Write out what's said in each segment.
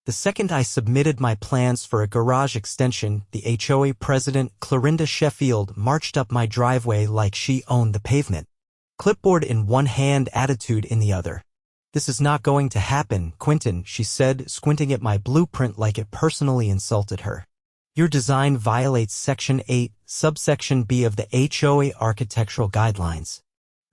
The second I submitted my plans for a garage extension, the HOA president, Clarinda Sheffield, marched up my driveway like she owned the pavement. Clipboard in one hand, attitude in the other. "This is not going to happen, Quentin," she said, squinting at my blueprint like it personally insulted her. "Your design violates Section 8, subsection B of the HOA Architectural Guidelines."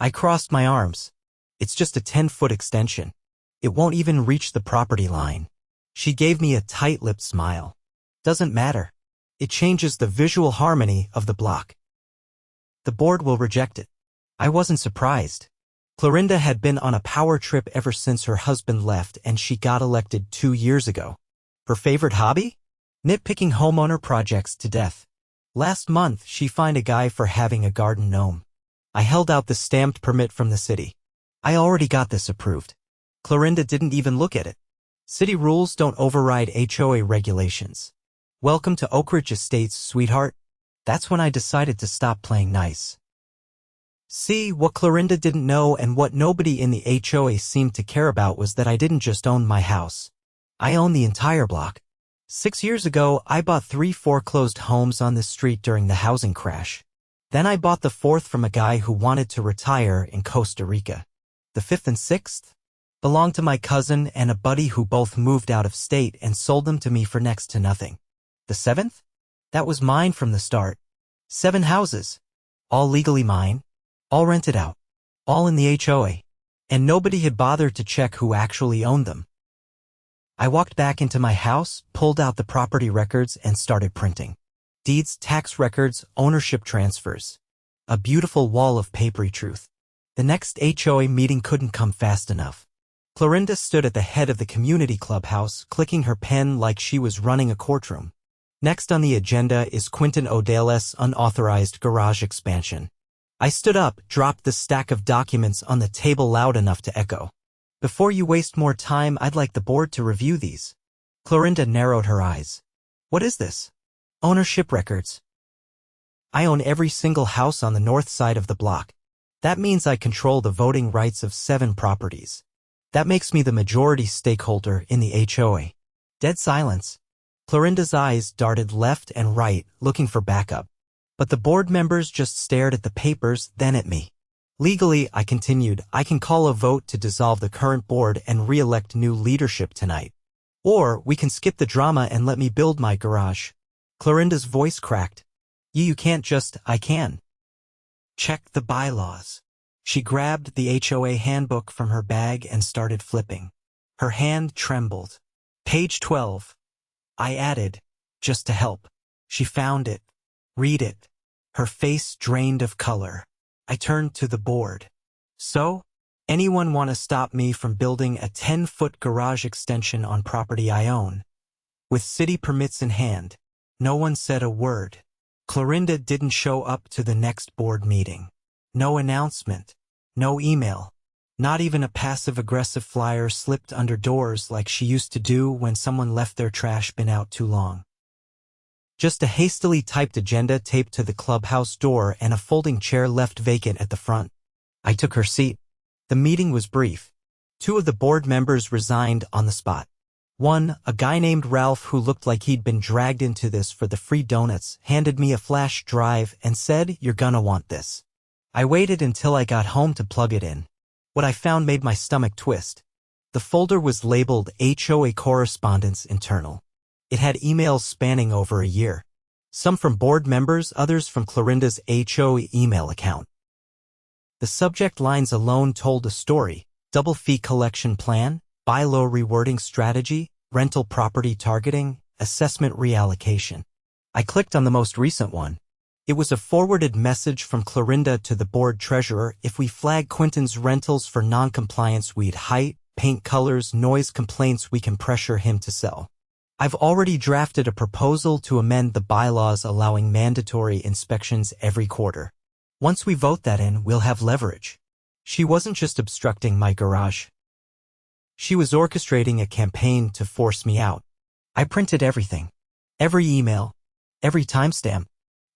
I crossed my arms. "It's just a 10-foot extension. It won't even reach the property line." She gave me a tight-lipped smile. "Doesn't matter. It changes the visual harmony of the block. The board will reject it." I wasn't surprised. Clarinda had been on a power trip ever since her husband left and she got elected 2 years ago. Her favorite hobby? Nitpicking homeowner projects to death. Last month, she fined a guy for having a garden gnome. I held out the stamped permit from the city. "I already got this approved." Clarinda didn't even look at it. City rules don't override HOA regulations. "Welcome to Oakridge Estates, sweetheart." That's when I decided to stop playing nice. See, what Clarinda didn't know and what nobody in the HOA seemed to care about was that I didn't just own my house. I own the entire block. 6 years ago, I bought 3 foreclosed homes on this street during the housing crash. Then I bought the 4th from a guy who wanted to retire in Costa Rica. The 5th and 6th belonged to my cousin and a buddy who both moved out of state and sold them to me for next to nothing. The 7th? That was mine from the start. 7 houses. All legally mine. All rented out. All in the HOA. And nobody had bothered to check who actually owned them. I walked back into my house, pulled out the property records, and started printing. Deeds, tax records, ownership transfers. A beautiful wall of papery truth. The next HOA meeting couldn't come fast enough. Clarinda stood at the head of the community clubhouse, clicking her pen like she was running a courtroom. Next on the agenda is Quentin O'Dale's unauthorized garage expansion. I stood up, dropped the stack of documents on the table loud enough to echo. "Before you waste more time, I'd like the board to review these." Clarinda narrowed her eyes. "What is this?" "Ownership records. I own every single house on the north side of the block. That means I control the voting rights of 7 properties. That makes me the majority stakeholder in the HOA." Dead silence. Clarinda's eyes darted left and right, looking for backup. But the board members just stared at the papers, then at me. "Legally," I continued, "I can call a vote to dissolve the current board and re-elect new leadership tonight. Or we can skip the drama and let me build my garage." Clarinda's voice cracked. You can't just, I can." "Check the bylaws." She grabbed the HOA handbook from her bag and started flipping. Her hand trembled. "Page 12. I added, just to help." She found it. "Read it." Her face drained of color. I turned to the board. "So? Anyone want to stop me from building a 10-foot garage extension on property I own? With city permits in hand." No one said a word. Clarinda didn't show up to the next board meeting. No announcement. No email. Not even a passive-aggressive flyer slipped under doors like she used to do when someone left their trash bin out too long. Just a hastily typed agenda taped to the clubhouse door and a folding chair left vacant at the front. I took her seat. The meeting was brief. 2 of the board members resigned on the spot. One, a guy named Ralph who looked like he'd been dragged into this for the free donuts, handed me a flash drive and said, "You're gonna want this." I waited until I got home to plug it in. What I found made my stomach twist. The folder was labeled HOA Correspondence Internal. It had emails spanning over a year. Some from board members, others from Clarinda's HOA email account. The subject lines alone told a story: double fee collection plan, buy low rewarding strategy, rental property targeting, assessment reallocation. I clicked on the most recent one. It was a forwarded message from Clarinda to the board treasurer: "If we flag Quentin's rentals for non-compliance, weed height, paint colors, noise complaints, we can pressure him to sell. I've already drafted a proposal to amend the bylaws allowing mandatory inspections every quarter. Once we vote that in, we'll have leverage." She wasn't just obstructing my garage. She was orchestrating a campaign to force me out. I printed everything. Every email. Every timestamp.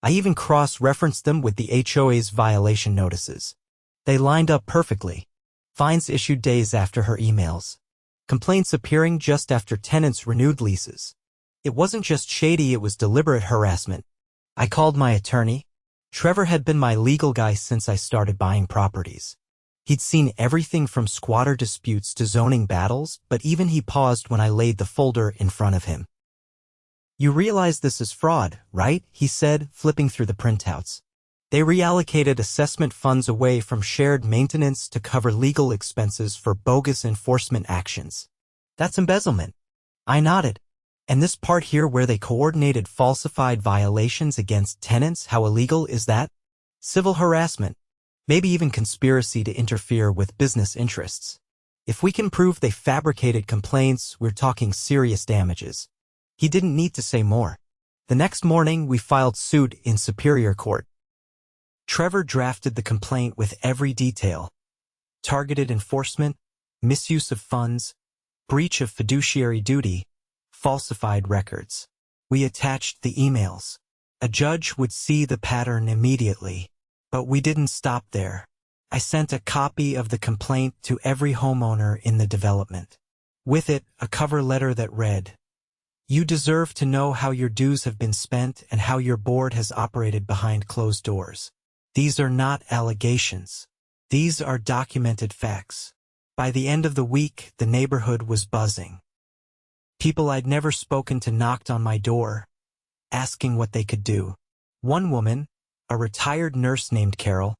I even cross-referenced them with the HOA's violation notices. They lined up perfectly. Fines issued days after her emails. complaints appearing just after tenants renewed leases. It wasn't just shady, it was deliberate harassment. I called my attorney. Trevor had been my legal guy since I started buying properties. He'd seen everything from squatter disputes to zoning battles, but even he paused when I laid the folder in front of him. "You realize this is fraud, right?" he said, flipping through the printouts. "They reallocated assessment funds away from shared maintenance to cover legal expenses for bogus enforcement actions. That's embezzlement." I nodded. "And this part here where they coordinated falsified violations against tenants, how illegal is that?" "Civil harassment. Maybe even conspiracy to interfere with business interests. If we can prove they fabricated complaints, we're talking serious damages." He didn't need to say more. The next morning, we filed suit in Superior Court. Trevor drafted the complaint with every detail: targeted enforcement, misuse of funds, breach of fiduciary duty, falsified records. We attached the emails. A judge would see the pattern immediately. But we didn't stop there. I sent a copy of the complaint to every homeowner in the development. With it, a cover letter that read, "You deserve to know how your dues have been spent and how your board has operated behind closed doors. These are not allegations. These are documented facts." By the end of the week, the neighborhood was buzzing. People I'd never spoken to knocked on my door, asking what they could do. One woman, a retired nurse named Carol,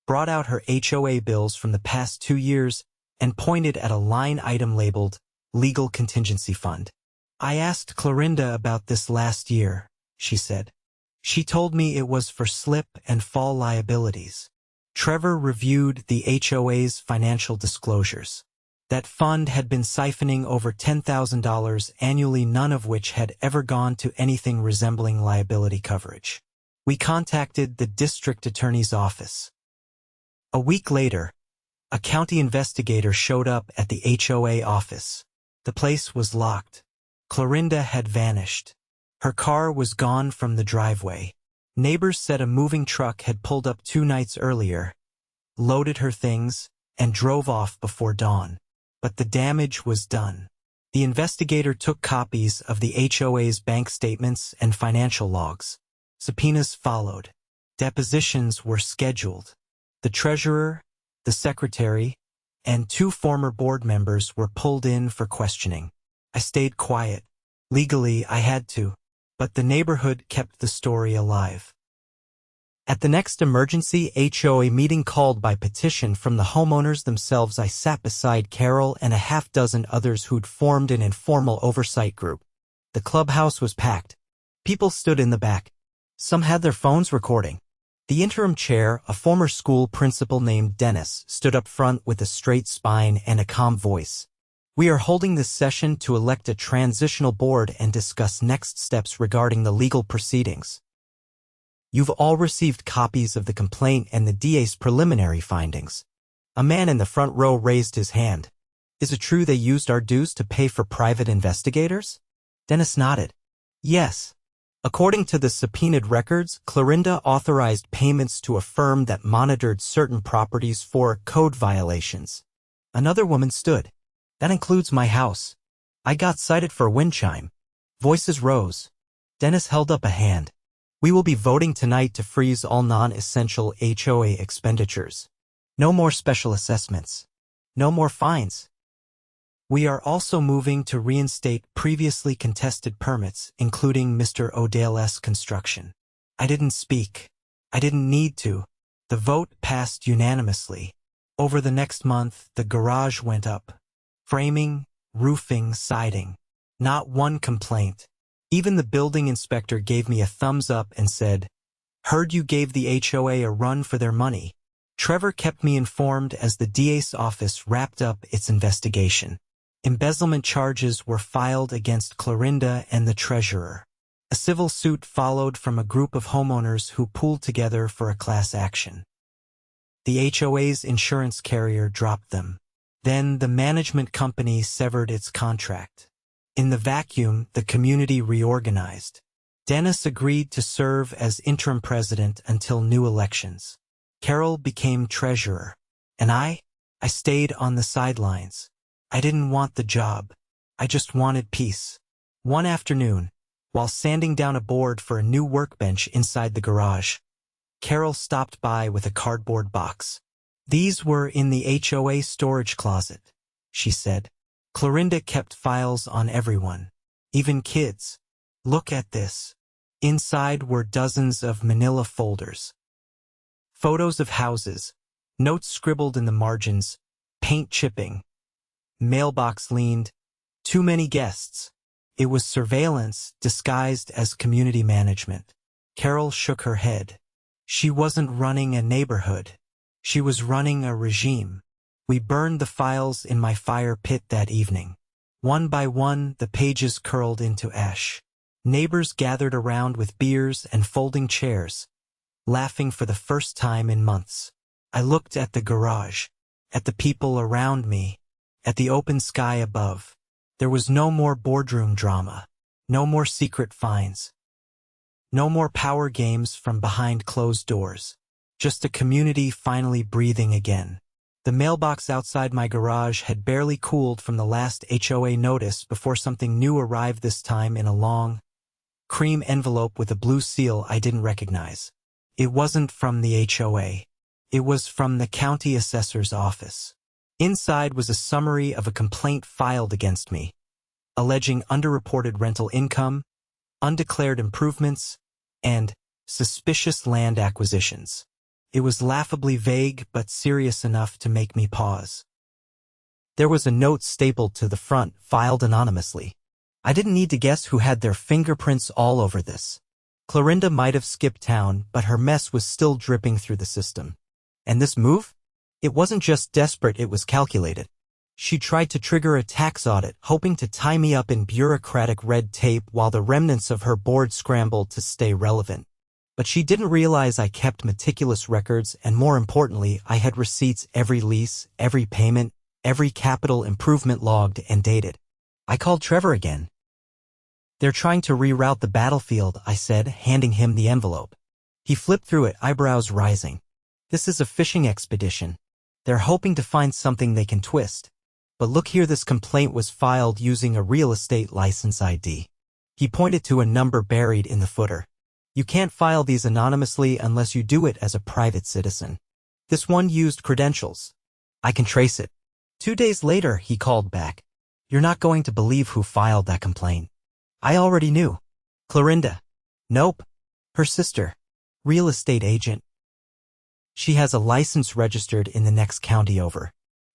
brought out her HOA bills from the past 2 years and pointed at a line item labeled Legal Contingency Fund. "I asked Clarinda about this last year," she said. "She told me it was for slip and fall liabilities." Trevor reviewed the HOA's financial disclosures. That fund had been siphoning over $10,000 annually, none of which had ever gone to anything resembling liability coverage. We contacted the district attorney's office. A week later, a county investigator showed up at the HOA office. The place was locked. Clarinda had vanished. Her car was gone from the driveway. Neighbors said a moving truck had pulled up 2 nights earlier, loaded her things, and drove off before dawn. But the damage was done. The investigator took copies of the HOA's bank statements and financial logs. Subpoenas followed. Depositions were scheduled. The treasurer, the secretary, and 2 former board members were pulled in for questioning. I stayed quiet. Legally, I had to, but the neighborhood kept the story alive. At the next emergency HOA meeting called by petition from the homeowners themselves, I sat beside Carol and a half-dozen others who'd formed an informal oversight group. The clubhouse was packed. People stood in the back. Some had their phones recording. The interim chair, a former school principal named Dennis, stood up front with a straight spine and a calm voice. "We are holding this session to elect a transitional board and discuss next steps regarding the legal proceedings. You've all received copies of the complaint and the DA's preliminary findings." A man in the front row raised his hand. "Is it true they used our dues to pay for private investigators?" Dennis nodded. "Yes. According to the subpoenaed records, Clarinda authorized payments to a firm that monitored certain properties for code violations." Another woman stood. "That includes my house. I got cited for a wind chime." Voices rose. Dennis held up a hand. "We will be voting tonight to freeze all non-essential HOA expenditures. No more special assessments. No more fines. We are also moving to reinstate previously contested permits, including Mr. O'Dale's construction." I didn't speak. I didn't need to. The vote passed unanimously. Over the next month, the garage went up. Framing, roofing, siding. Not one complaint. Even the building inspector gave me a thumbs up and said, "Heard you gave the HOA a run for their money." Trevor kept me informed as the DA's office wrapped up its investigation. Embezzlement charges were filed against Clarinda and the treasurer. A civil suit followed from a group of homeowners who pooled together for a class action. The HOA's insurance carrier dropped them. Then the management company severed its contract. In the vacuum, the community reorganized. Dennis agreed to serve as interim president until new elections. Carol became treasurer. And I stayed on the sidelines. I didn't want the job. I just wanted peace. One afternoon, while sanding down a board for a new workbench inside the garage, Carol stopped by with a cardboard box. "These were in the HOA storage closet," she said. "Clarinda kept files on everyone, even kids. Look at this." Inside were dozens of manila folders. Photos of houses, notes scribbled in the margins, paint chipping. Mailbox leaned. Too many guests. It was surveillance disguised as community management. Carol shook her head. She wasn't running a neighborhood. She was running a regime. We burned the files in my fire pit that evening. One by one, the pages curled into ash. Neighbors gathered around with beers and folding chairs, laughing for the first time in months. I looked at the garage, at the people around me, at the open sky above. There was no more boardroom drama, no more secret finds, no more power games from behind closed doors. Just a community finally breathing again. The mailbox outside my garage had barely cooled from the last HOA notice before something new arrived, this time in a long, cream envelope with a blue seal I didn't recognize. It wasn't from the HOA. It was from the county assessor's office. Inside was a summary of a complaint filed against me, alleging underreported rental income, undeclared improvements, and suspicious land acquisitions. It was laughably vague but serious enough to make me pause. There was a note stapled to the front, filed anonymously. I didn't need to guess who had their fingerprints all over this. Clarinda might have skipped town, but her mess was still dripping through the system. And this move? It wasn't just desperate, it was calculated. She tried to trigger a tax audit, hoping to tie me up in bureaucratic red tape while the remnants of her board scrambled to stay relevant. But she didn't realize I kept meticulous records, and more importantly, I had receipts, every lease, every payment, every capital improvement logged and dated. I called Trevor again. "They're trying to reroute the battlefield," I said, handing him the envelope. He flipped through it, eyebrows rising. "This is a fishing expedition. They're hoping to find something they can twist. But look here, this complaint was filed using a real estate license ID." He pointed to a number buried in the footer. "You can't file these anonymously unless you do it as a private citizen. This one used credentials. I can trace it." 2 days later, he called back. "You're not going to believe who filed that complaint." I already knew. "Clarinda." "Nope. Her sister. Real estate agent. She has a license registered in the next county over.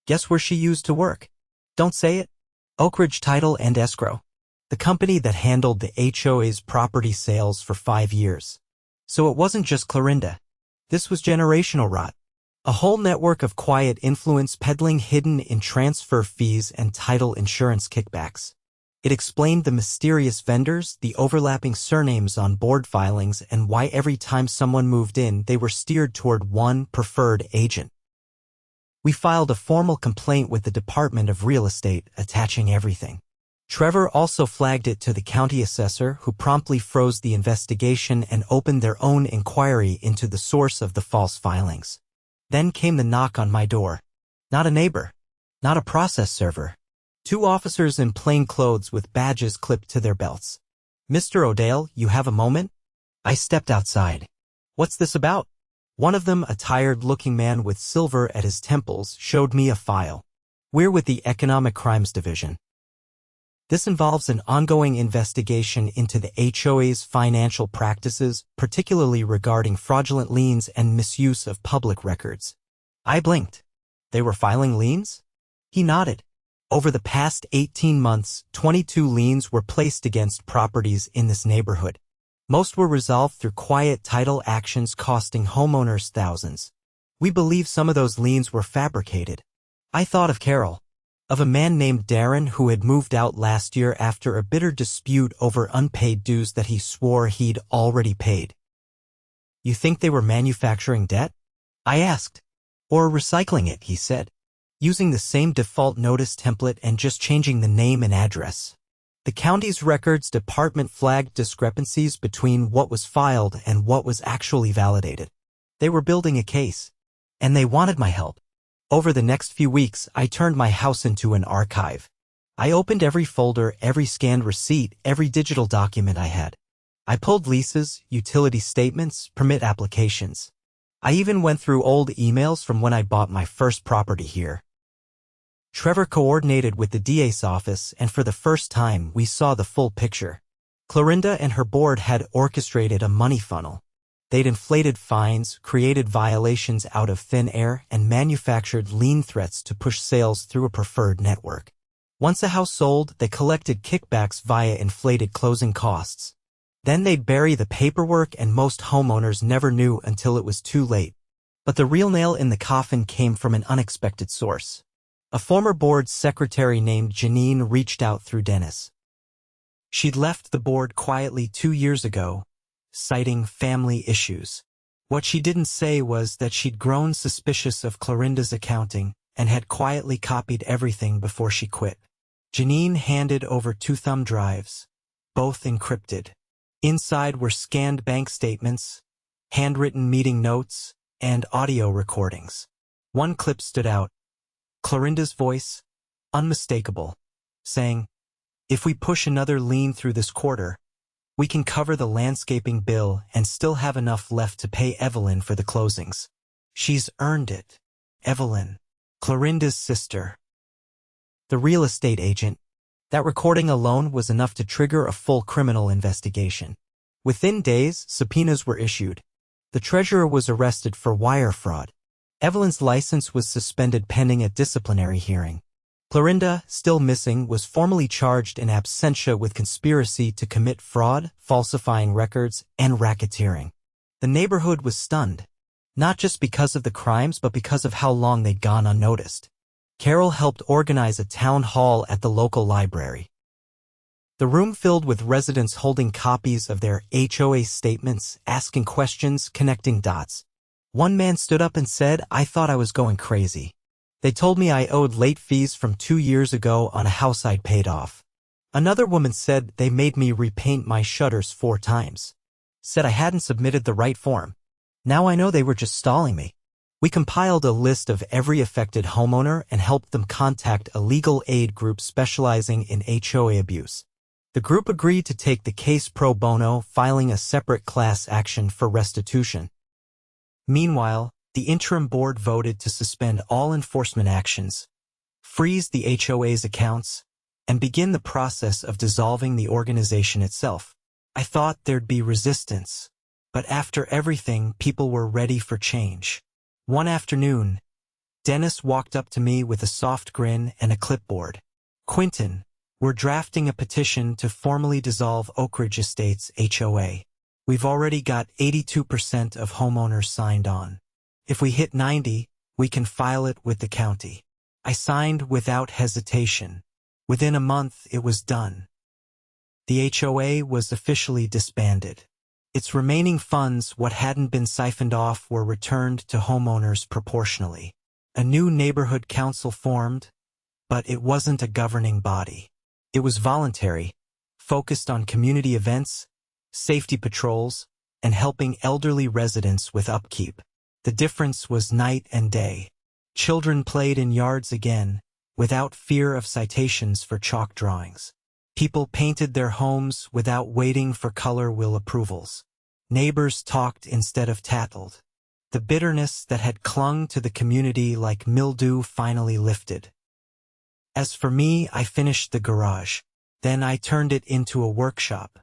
Guess where she used to work? Don't say it. Oakridge Title and Escrow. The company that handled the HOA's property sales for 5 years. So it wasn't just Clarinda. This was generational rot. A whole network of quiet influence peddling hidden in transfer fees and title insurance kickbacks. It explained the mysterious vendors, the overlapping surnames on board filings, and why every time someone moved in, they were steered toward one preferred agent. We filed a formal complaint with the Department of Real Estate, attaching everything. Trevor also flagged it to the county assessor, who promptly froze the investigation and opened their own inquiry into the source of the false filings. Then came the knock on my door. Not a neighbor. Not a process server. 2 officers in plain clothes with badges clipped to their belts. "Mr. O'Dale, you have a moment?" I stepped outside. "What's this about?" One of them, a tired-looking man with silver at his temples, showed me a file. "We're with the Economic Crimes Division. This involves an ongoing investigation into the HOA's financial practices, particularly regarding fraudulent liens and misuse of public records." I blinked. "They were filing liens?" He nodded. Over the past 18 months, 22 liens were placed against properties in this neighborhood. Most were resolved through quiet title actions costing homeowners thousands. We believe some of those liens were fabricated. I thought of Carol, of a man named Darren who had moved out last year after a bitter dispute over unpaid dues that he swore he'd already paid. "You think they were manufacturing debt?" I asked. "Or recycling it," he said, "using the same default notice template and just changing the name and address." The county's records department flagged discrepancies between what was filed and what was actually validated. They were building a case, and they wanted my help. Over the next few weeks, I turned my house into an archive. I opened every folder, every scanned receipt, every digital document I had. I pulled leases, utility statements, permit applications. I even went through old emails from when I bought my first property here. Trevor coordinated with the DA's office, and for the first time, we saw the full picture. Clarinda and her board had orchestrated a money funnel. They'd inflated fines, created violations out of thin air, and manufactured lien threats to push sales through a preferred network. Once a house sold, they collected kickbacks via inflated closing costs. Then they'd bury the paperwork, and most homeowners never knew until it was too late. But the real nail in the coffin came from an unexpected source. A former board secretary named Janine reached out through Dennis. She'd left the board quietly 2 years ago, citing family issues. What she didn't say was that she'd grown suspicious of Clarinda's accounting and had quietly copied everything before she quit. Janine handed over 2 thumb drives, both encrypted. Inside were scanned bank statements, handwritten meeting notes, and audio recordings. One clip stood out. Clarinda's voice, unmistakable, saying, "If we push another lien through this quarter, we can cover the landscaping bill and still have enough left to pay Evelyn for the closings. She's earned it." Evelyn, Clarinda's sister. The real estate agent. That recording alone was enough to trigger a full criminal investigation. Within days, subpoenas were issued. The treasurer was arrested for wire fraud. Evelyn's license was suspended pending a disciplinary hearing. Clarinda, still missing, was formally charged in absentia with conspiracy to commit fraud, falsifying records, and racketeering. The neighborhood was stunned, not just because of the crimes but because of how long they'd gone unnoticed. Carol helped organize a town hall at the local library. The room filled with residents holding copies of their HOA statements, asking questions, connecting dots. One man stood up and said, "I thought I was going crazy. They told me I owed late fees from 2 years ago on a house I'd paid off." Another woman said they made me repaint my shutters 4 times. Said I hadn't submitted the right form. Now I know they were just stalling me. We compiled a list of every affected homeowner and helped them contact a legal aid group specializing in HOA abuse. The group agreed to take the case pro bono, filing a separate class action for restitution. Meanwhile, the interim board voted to suspend all enforcement actions, freeze the HOA's accounts, and begin the process of dissolving the organization itself. I thought there'd be resistance, but after everything, people were ready for change. One afternoon, Dennis walked up to me with a soft grin and a clipboard. "Quentin, we're drafting a petition to formally dissolve Oakridge Estates HOA. We've already got 82% of homeowners signed on. If we hit 90, we can file it with the county." I signed without hesitation. Within a month, it was done. The HOA was officially disbanded. Its remaining funds, what hadn't been siphoned off, were returned to homeowners proportionally. A new neighborhood council formed, but it wasn't a governing body. It was voluntary, focused on community events, safety patrols, and helping elderly residents with upkeep. The difference was night and day. Children played in yards again, without fear of citations for chalk drawings. People painted their homes without waiting for color will approvals. Neighbors talked instead of tattled. The bitterness that had clung to the community like mildew finally lifted. As for me, I finished the garage. Then I turned it into a workshop.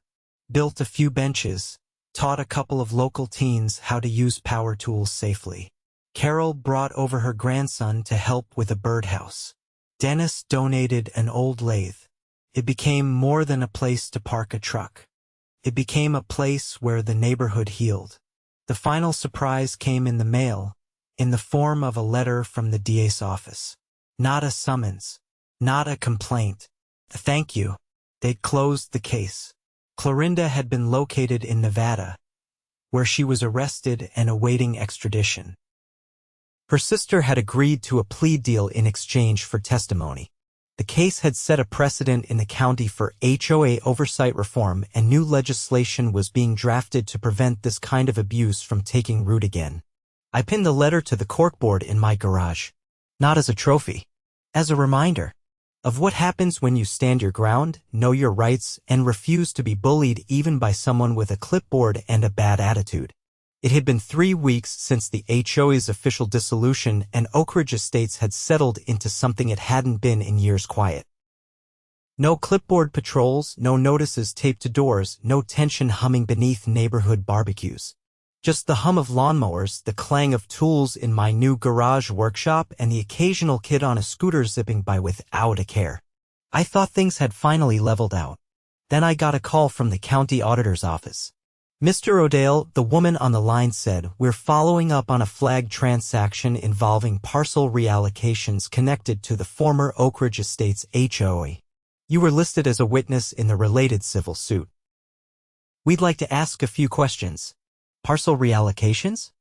Built a few benches, taught a couple of local teens how to use power tools safely. Carol brought over her grandson to help with a birdhouse. Dennis donated an old lathe. It became more than a place to park a truck. It became a place where the neighborhood healed. The final surprise came in the mail, in the form of a letter from the DA's office. Not a summons, not a complaint. A thank you. They'd closed the case. Clarinda had been located in Nevada, where she was arrested and awaiting extradition. Her sister had agreed to a plea deal in exchange for testimony. The case had set a precedent in the county for HOA oversight reform, and new legislation was being drafted to prevent this kind of abuse from taking root again. I pinned the letter to the corkboard in my garage. Not as a trophy. As a reminder of what happens when you stand your ground, know your rights, and refuse to be bullied even by someone with a clipboard and a bad attitude. It had been 3 weeks since the HOA's official dissolution, and Oakridge Estates had settled into something it hadn't been in years. Quiet. No clipboard patrols, no notices taped to doors, no tension humming beneath neighborhood barbecues. Just the hum of lawnmowers, the clang of tools in my new garage workshop, and the occasional kid on a scooter zipping by without a care. I thought things had finally leveled out. Then I got a call from the county auditor's office. Mr. O'Dale, the woman on the line said, "We're following up on a flagged transaction involving parcel reallocations connected to the former Oakridge Estates HOA. You were listed as a witness in the related civil suit. We'd like to ask a few questions." "Parcel reallocations?"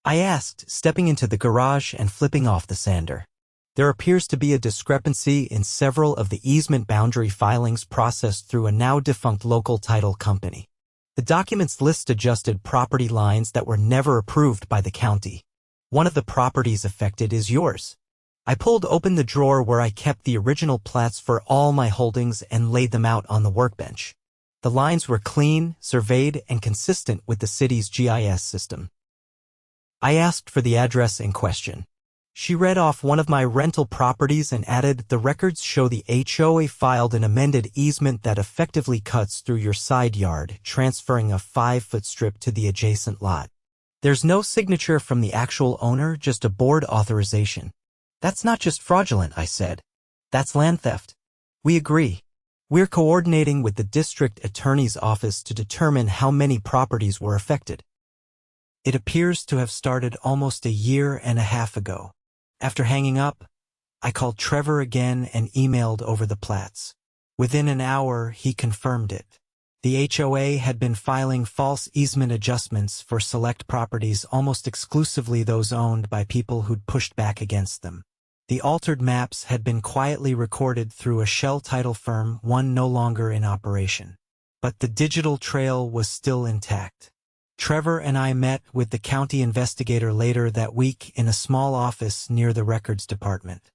I asked, stepping into the garage and flipping off the sander. "There appears to be a discrepancy in several of the easement boundary filings processed through a now-defunct local title company. The documents list adjusted property lines that were never approved by the county. One of the properties affected is yours." I pulled open the drawer where I kept the original plats for all my holdings and laid them out on the workbench. The lines were clean, surveyed, and consistent with the city's GIS system. I asked for the address in question. She read off one of my rental properties and added, "The records show the HOA filed an amended easement that effectively cuts through your side yard, transferring a 5-foot strip to the adjacent lot. There's no signature from the actual owner, just a board authorization." "That's not just fraudulent," I said. "That's land theft." "We agree. We're coordinating with the district attorney's office to determine how many properties were affected." It appears to have started almost 1.5 years ago. After hanging up, I called Trevor again and emailed over the plats. Within an hour, he confirmed it. The HOA had been filing false easement adjustments for select properties, almost exclusively those owned by people who'd pushed back against them. The altered maps had been quietly recorded through a shell title firm, one no longer in operation. But the digital trail was still intact. Trevor and I met with the county investigator later that week in a small office near the records department.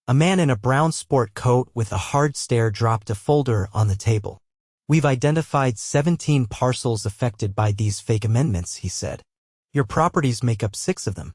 A man in a brown sport coat with a hard stare dropped a folder on the table. "We've identified 17 parcels affected by these fake amendments," he said. "Your properties make up 6 of them.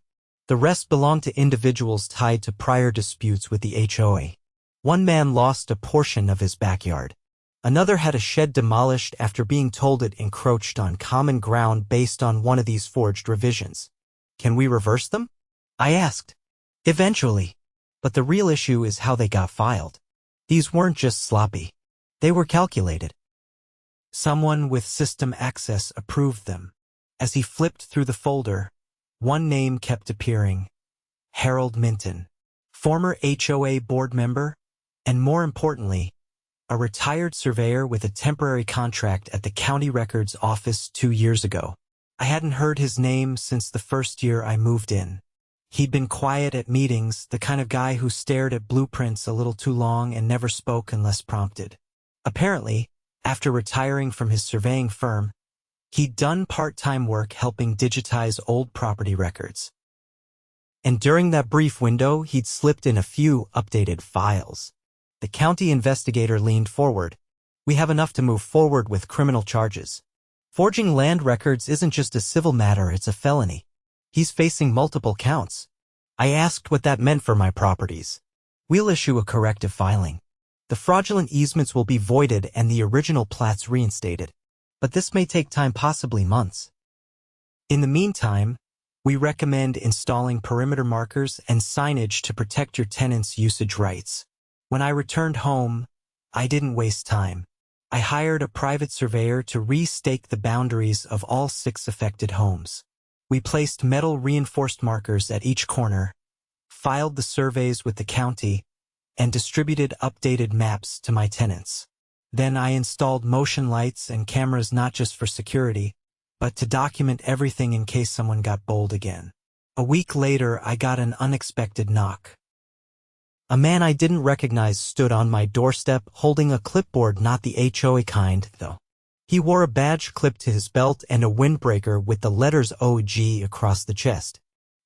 The rest belong to individuals tied to prior disputes with the HOA. One man lost a portion of his backyard. Another had a shed demolished after being told it encroached on common ground based on one of these forged revisions. Can we reverse them?" I asked. "Eventually. But the real issue is how they got filed. These weren't just sloppy. They were calculated. Someone with system access approved them." As he flipped through the folder, one name kept appearing: Harold Minton, former HOA board member, and more importantly, a retired surveyor with a temporary contract at the county records office 2 years ago. I hadn't heard his name since the first year I moved in. He'd been quiet at meetings, the kind of guy who stared at blueprints a little too long and never spoke unless prompted. Apparently, after retiring from his surveying firm, he'd done part-time work helping digitize old property records. And during that brief window, he'd slipped in a few updated files. The county investigator leaned forward. "We have enough to move forward with criminal charges. Forging land records isn't just a civil matter, it's a felony. He's facing multiple counts." I asked what that meant for my properties. "We'll issue a corrective filing. The fraudulent easements will be voided and the original plats reinstated. But this may take time, possibly months. In the meantime, we recommend installing perimeter markers and signage to protect your tenants' usage rights." When I returned home, I didn't waste time. I hired a private surveyor to restake the boundaries of all 6 affected homes. We placed metal reinforced markers at each corner, filed the surveys with the county, and distributed updated maps to my tenants. Then I installed motion lights and cameras not just for security, but to document everything in case someone got bold again. A week later, I got an unexpected knock. A man I didn't recognize stood on my doorstep holding a clipboard, not the HOA kind, though. He wore a badge clipped to his belt and a windbreaker with the letters OG across the chest.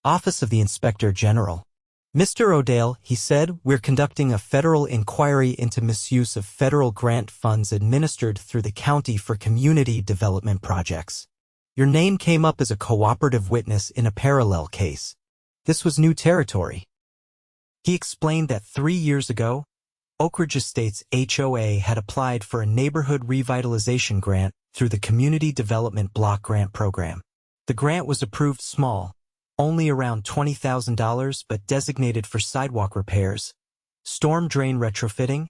"Office of the Inspector General." Mr. O'Dale, he said, we're conducting a federal inquiry into misuse of federal grant funds administered through the county for community development projects. Your name came up as a cooperative witness in a parallel case. This was new territory. He explained that 3 years ago, Oakridge Estates HOA had applied for a neighborhood revitalization grant through the Community Development Block Grant Program. The grant was approved small, only around $20,000, but designated for sidewalk repairs, storm drain retrofitting,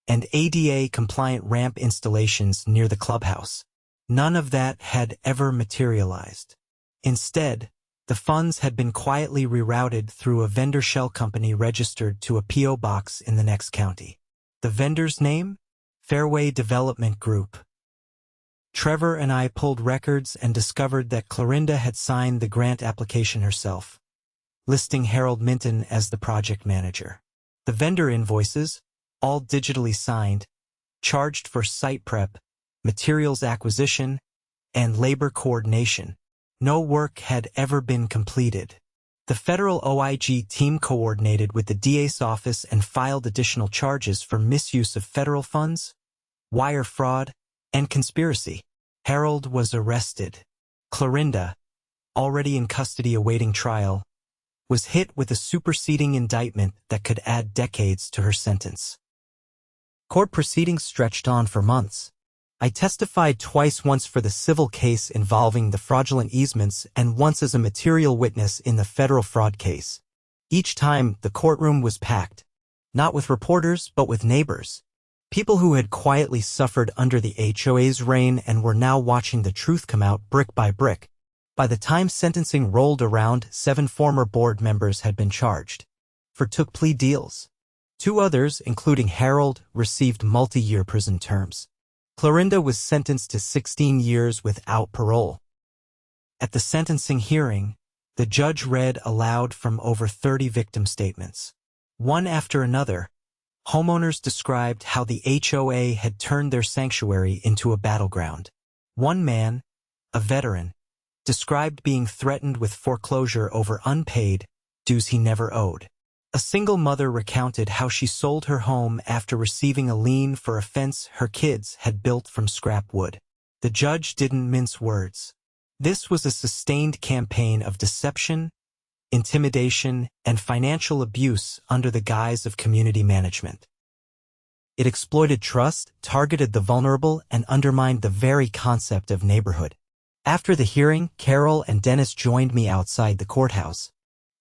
and ADA-compliant ramp installations near the clubhouse. None of that had ever materialized. Instead, the funds had been quietly rerouted through a vendor shell company registered to a P.O. box in the next county. The vendor's name? Fairway Development Group. Trevor and I pulled records and discovered that Clarinda had signed the grant application herself, listing Harold Minton as the project manager. The vendor invoices, all digitally signed, charged for site prep, materials acquisition, and labor coordination. No work had ever been completed. The federal OIG team coordinated with the DA's office and filed additional charges for misuse of federal funds, wire fraud, and conspiracy. Harold was arrested. Clarinda, already in custody awaiting trial, was hit with a superseding indictment that could add decades to her sentence. Court proceedings stretched on for months. I testified twice, once for the civil case involving the fraudulent easements and once as a material witness in the federal fraud case. Each time, the courtroom was packed, not with reporters but with neighbors. People who had quietly suffered under the HOA's reign and were now watching the truth come out brick by brick. By the time sentencing rolled around, 7 former board members had been charged for took plea deals. 2 others, including Harold, received multi-year prison terms. Clarinda was sentenced to 16 years without parole. At the sentencing hearing, the judge read aloud from over 30 victim statements. One after another, homeowners described how the HOA had turned their sanctuary into a battleground. One man, a veteran, described being threatened with foreclosure over unpaid dues he never owed. A single mother recounted how she sold her home after receiving a lien for a fence her kids had built from scrap wood. The judge didn't mince words. This was a sustained campaign of deception, intimidation, and financial abuse under the guise of community management. It exploited trust, targeted the vulnerable, and undermined the very concept of neighborhood. After the hearing, Carol and Dennis joined me outside the courthouse.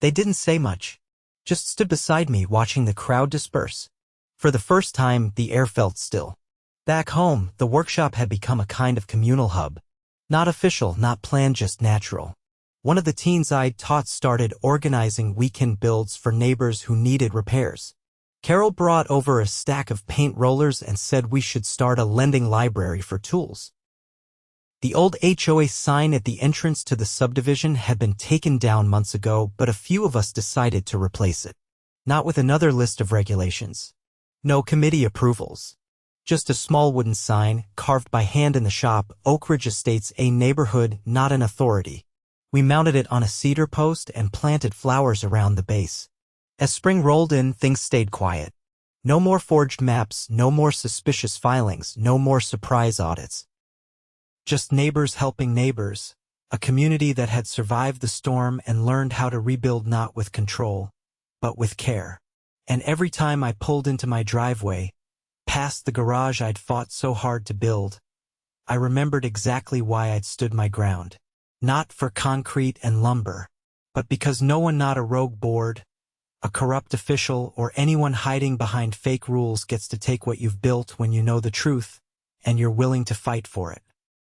They didn't say much, just stood beside me watching the crowd disperse. For the first time, the air felt still. Back home, the workshop had become a kind of communal hub. Not official, not planned, just natural. One of the teens I'd taught started organizing weekend builds for neighbors who needed repairs. Carol brought over a stack of paint rollers and said we should start a lending library for tools. The old HOA sign at the entrance to the subdivision had been taken down months ago, but a few of us decided to replace it. Not with another list of regulations. No committee approvals. Just a small wooden sign, carved by hand in the shop, Oakridge Estates, a neighborhood, not an authority. We mounted it on a cedar post and planted flowers around the base. As spring rolled in, things stayed quiet. No more forged maps, no more suspicious filings, no more surprise audits. Just neighbors helping neighbors, a community that had survived the storm and learned how to rebuild not with control, but with care. And every time I pulled into my driveway, past the garage I'd fought so hard to build, I remembered exactly why I'd stood my ground. Not for concrete and lumber, but because no one, not a rogue board, a corrupt official, or anyone hiding behind fake rules gets to take what you've built when you know the truth and you're willing to fight for it.